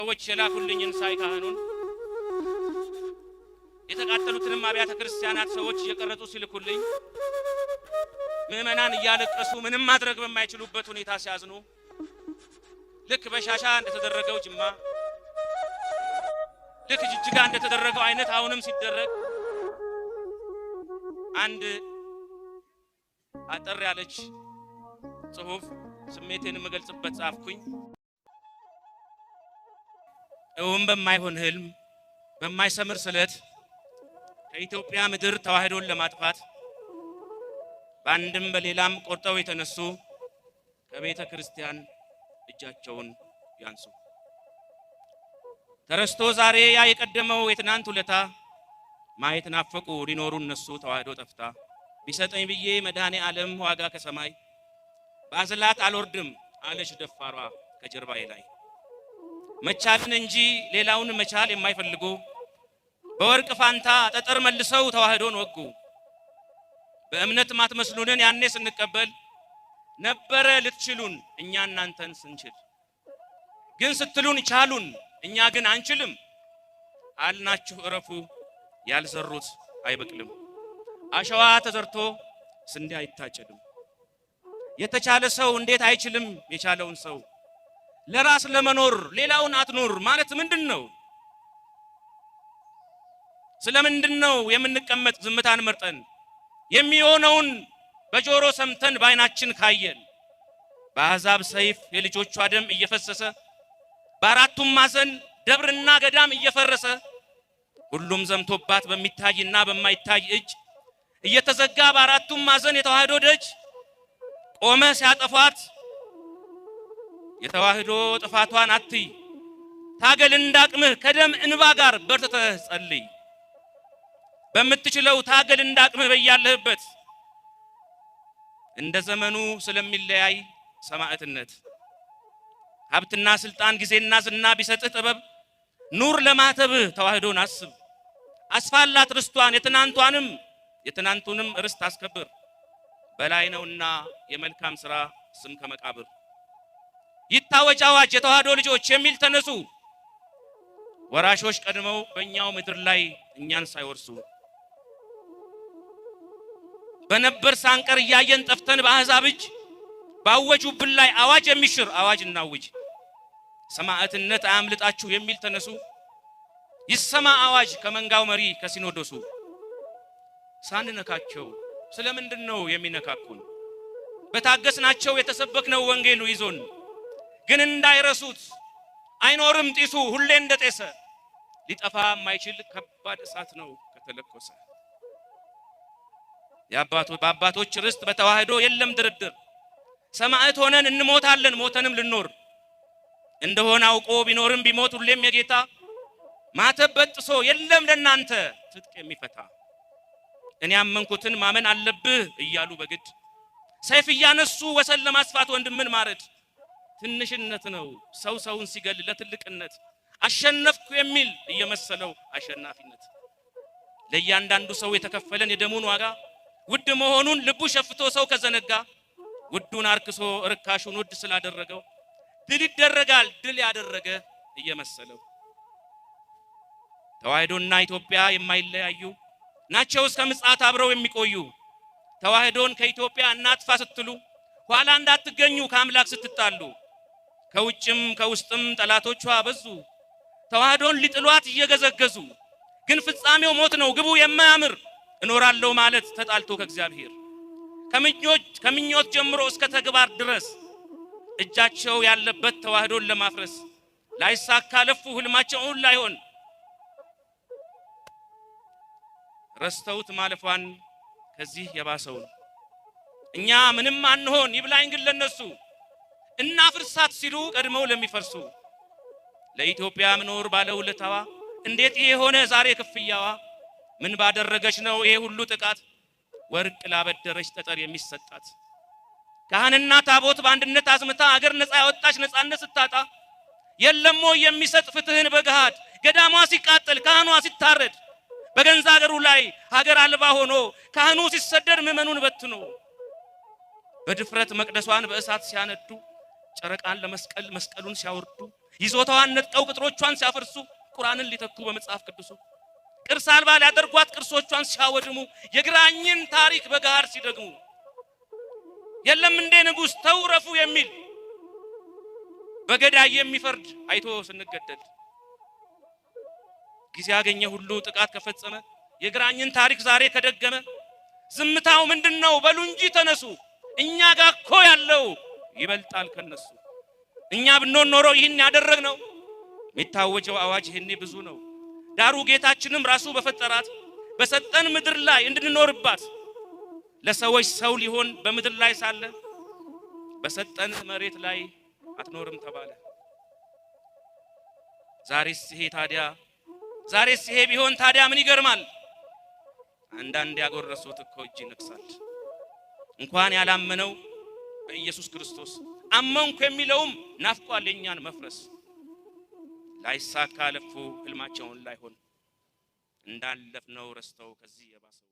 ሰዎች የላኩልኝን ሳይ ካህኑን የተቃጠሉትንም አብያተ ክርስቲያናት ሰዎች እየቀረጹ ሲልኩልኝ ምዕመናን እያለቀሱ ምንም ማድረግ በማይችሉበት ሁኔታ ሲያዝኑ ልክ በሻሻ እንደተደረገው ጅማ ልክ ጅጅጋ እንደተደረገው አይነት አሁንም ሲደረግ አንድ አጠር ያለች ጽሁፍ ስሜቴን መገልጽበት ጻፍኩኝ። እውን በማይሆን ህልም በማይሰምር ስለት ከኢትዮጵያ ምድር ተዋህዶን ለማጥፋት በአንድም በሌላም ቆርጠው የተነሱ ከቤተ ክርስቲያን እጃቸውን ያንሱ። ተረስቶ ዛሬ ያ የቀደመው የትናንት ውለታ ማየት ናፈቁ ሊኖሩ እነሱ ተዋህዶ ጠፍታ ቢሰጠኝ ብዬ መድኃኔ ዓለም ዋጋ ከሰማይ ባዝላት አልወርድም አለች ደፋሯ ከጀርባዬ ላይ። መቻልን እንጂ ሌላውን መቻል የማይፈልጉ በወርቅ ፋንታ ጠጠር መልሰው ተዋህዶን ወጉ። በእምነት ማትመስሉንን ያኔ ስንቀበል ነበረ ልትችሉን እኛ እናንተን ስንችል፣ ግን ስትሉን ቻሉን እኛ ግን አንችልም አልናችሁ እረፉ ያልዘሩት አይበቅልም። አሸዋ ተዘርቶ ስንዴ አይታጨድም። የተቻለ ሰው እንዴት አይችልም የቻለውን ሰው? ለራስ ለመኖር ሌላውን አትኖር ማለት ምንድነው? ስለምንድነው የምንቀመጥ ዝምታን መርጠን የሚሆነውን በጆሮ ሰምተን ባይናችን ካየን? በአሕዛብ ሰይፍ የልጆቿ ደም እየፈሰሰ በአራቱም ማዕዘን ደብርና ገዳም እየፈረሰ ሁሉም ዘምቶባት በሚታይና በማይታይ እጅ እየተዘጋ በአራቱም ማዕዘን የተዋህዶ ደጅ ቆመ ሲያጠፋት የተዋህዶ ጥፋቷን አትይ። ታገል እንዳቅምህ ከደም እንባ ጋር በርትተህ ጸልይ። በምትችለው ታገል እንዳቅምህ በያለህበት። እንደ ዘመኑ ስለሚለያይ ሰማዕትነት ሀብትና ስልጣን ጊዜና ዝና ቢሰጥህ ጥበብ ኑር ለማተብህ ተዋህዶን አስብ። አስፋላት ርስቷን የትናንቱንም ርስት አስከብር። በላይ ነውና የመልካም ሥራ ስም ከመቃብር። ይታወጅ አዋጅ የተዋህዶ ልጆች የሚል ተነሱ። ወራሾች ቀድመው በእኛው ምድር ላይ እኛን ሳይወርሱ በነበር ሳንቀር እያየን ጠፍተን በአሕዛብ እጅ ባወጁብን ላይ አዋጅ የሚሽር አዋጅ እናውጅ። ሰማዕትነት አያምልጣችሁ የሚል ተነሱ። ይሰማ አዋጅ ከመንጋው መሪ ከሲኖዶሱ። ሳንነካቸው ስለምንድነው የሚነካኩን? በታገስናቸው የተሰበክነው ወንጌሉ ይዞን ግን እንዳይረሱት አይኖርም ጢሱ ሁሌ እንደጤሰ። ሊጠፋ የማይችል ከባድ እሳት ነው ከተለኮሰ። በአባቶች ርስት በተዋህዶ የለም ድርድር። ሰማዕት ሆነን እንሞታለን ሞተንም ልኖር እንደሆነ አውቆ ቢኖርም ቢሞት ሁሌም የጌታ ማተብ በጥሶ የለም ለናንተ ትጥቅ የሚፈታ። እኔ ያመንኩትን ማመን አለብህ እያሉ በግድ ሰይፍ እያነሱ ወሰን ለማስፋት ወንድምን ማረድ ትንሽነት ነው ሰው ሰውን ሲገል ለትልቅነት። አሸነፍኩ የሚል እየመሰለው አሸናፊነት። ለእያንዳንዱ ሰው የተከፈለን የደሙን ዋጋ ውድ መሆኑን ልቡ ሸፍቶ ሰው ከዘነጋ ውዱን አርክሶ ርካሹን ውድ ስላደረገው ድል ይደረጋል ድል ያደረገ እየመሰለው። ተዋህዶና ኢትዮጵያ የማይለያዩ ናቸው እስከ ምጽአት አብረው የሚቆዩ። ተዋህዶን ከኢትዮጵያ እናጥፋ ስትሉ ኋላ እንዳትገኙ ከአምላክ ስትጣሉ። ከውጭም ከውስጥም ጠላቶቿ በዙ ተዋህዶን ሊጥሏት እየገዘገዙ። ግን ፍጻሜው ሞት ነው ግቡ የማያምር እኖራለሁ ማለት ተጣልቶ ከእግዚአብሔር። ከምኞት ጀምሮ እስከ ተግባር ድረስ እጃቸው ያለበት ተዋህዶን ለማፍረስ ላይሳካ ለፉ ህልማቸውን ላይሆን ረስተውት ማለፏን ከዚህ የባሰውን። እኛ ምንም አንሆን ይብላኝ ግን ለነሱ እናፍርሳት ሲሉ ቀድመው ለሚፈርሱ። ለኢትዮጵያ ምኖር ባለውለታዋ እንዴት ይሄ ሆነ ዛሬ ክፍያዋ? ምን ባደረገች ነው ይሄ ሁሉ ጥቃት? ወርቅ ላበደረች ጠጠር የሚሰጣት። ካህንና ታቦት በአንድነት አዝምታ አገር ነፃ ያወጣች ነፃነት ስታጣ የለሞ የሚሰጥ ፍትህን በገሃድ ገዳሟ ሲቃጠል ካህኗ ሲታረድ በገንዛ ሀገሩ ላይ ሀገር አልባ ሆኖ ካህኑ ሲሰደድ ምዕመኑን በትኖ በድፍረት መቅደሷን በእሳት ሲያነዱ ጨረቃን ለመስቀል መስቀሉን ሲያወርዱ ይዞታዋን ነጥቀው ቅጥሮቿን ሲያፈርሱ ቁርአንን ሊተኩ በመጽሐፍ ቅዱሱ ቅርስ አልባ ሊያደርጓት ቅርሶቿን ሲያወድሙ የግራኝን ታሪክ በጋር ሲደግሙ የለም እንደ ንጉሥ ተውረፉ የሚል በገዳይ የሚፈርድ አይቶ ስንገደድ ጊዜ ያገኘ ሁሉ ጥቃት ከፈጸመ የግራኝን ታሪክ ዛሬ ከደገመ ዝምታው ምንድነው በሉ እንጂ ተነሱ እኛ ጋር እኮ ያለው ይበልጣል ከነሱ እኛ ብንኖር ኖሮ ይህን ያደረግነው የሚታወጀው አዋጅ ይሄኔ ብዙ ነው ዳሩ ጌታችንም ራሱ በፈጠራት በሰጠን ምድር ላይ እንድንኖርባት ለሰዎች ሰው ሊሆን በምድር ላይ ሳለ በሰጠን መሬት ላይ አትኖርም ተባለ ዛሬስ ይሄ ቢሆን ታዲያ ምን ይገርማል አንዳንድ ያጎረሱት እኮ እጅ ይነክሳል እንኳን ያላመነው በኢየሱስ ክርስቶስ አመንኩ የሚለውም ናፍቋል የኛን መፍረስ ላይሳካ ለፉ ህልማቸውን ላይሆን እንዳለፍነው ረስተው ከዚህ የባሰው